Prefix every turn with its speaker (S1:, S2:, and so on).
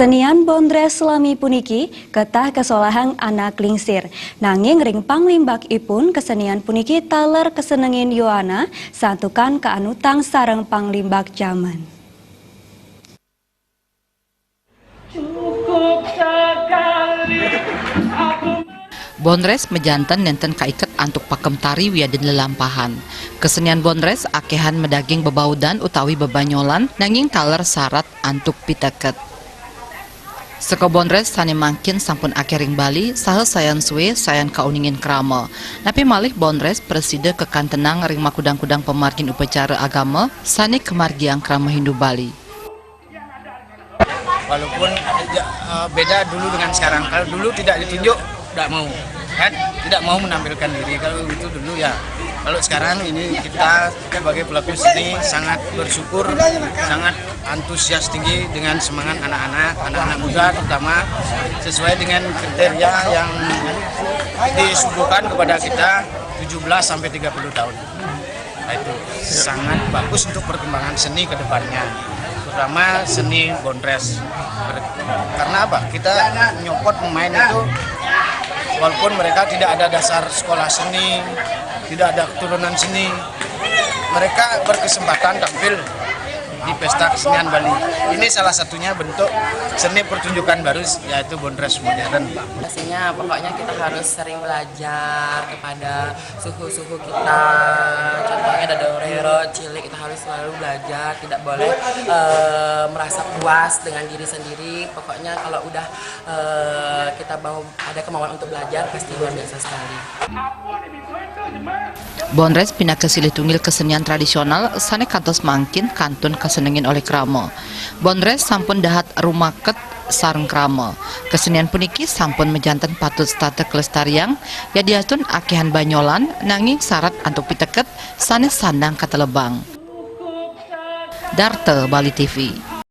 S1: Kesenian Bondres Selami puniki ketah kesolahang anak lingsir. Nanging ring panglimbak ipun kesenian puniki taler kesenengin Yohana santukan keanutang sareng panglimbak zaman.
S2: Bondres mejanten nenten kaiket antuk pakem tari wiaden lelampahan. Kesenian Bondres akehan medaging bebaudan utawi bebanyolan nanging taler syarat antuk piteket. Seko Bondres sane mangkin sampun akering Bali saha sayan suwe sayan kauningin krama. Napi malih Bondres preside kekantenang ring makudang-kudang pemargin upacara agama sane kemargiang krama Hindu Bali.
S3: Walaupun beda dulu dengan sekarang. Kalau dulu tidak ditunjuk, tidak mau, kan? Tidak mau menampilkan diri. Kalau itu dulu ya. Kalau sekarang ini kita sebagai pelaku seni sangat bersyukur, sangat antusias tinggi dengan semangat anak-anak muda terutama sesuai dengan kriteria yang disuguhkan kepada kita 17 sampai 30 tahun. Nah, itu sangat bagus untuk perkembangan seni ke depannya. Terutama seni Bondres. Karena apa? Kita nyopot pemain itu walaupun mereka tidak ada dasar sekolah seni, tidak ada keturunan seni, mereka berkesempatan tampil di pesta kesenian Bali. Ini salah satunya bentuk seni pertunjukan baru yaitu Bondres modern.
S4: Pastinya pokoknya kita harus sering belajar kepada suhu-suhu kita. Contohnya ada Dorero, cilik, kita harus selalu belajar, tidak boleh merasa puas dengan diri sendiri. Pokoknya kalau udah kita mau ada kemauan untuk belajar pasti luar biasa sekali.
S2: Bondres pindah ke silih tunggil kesenian tradisional sane kantos mangkin kantun kesenengin oleh krama. Bondres sampun dahat rumaket sareng krama. Kesenian puniki sampun mejanten patut stata kelestariang ya diatun akehan banyolan nanging syarat antuk piteket sane sandang katelebang. Darte Bali TV.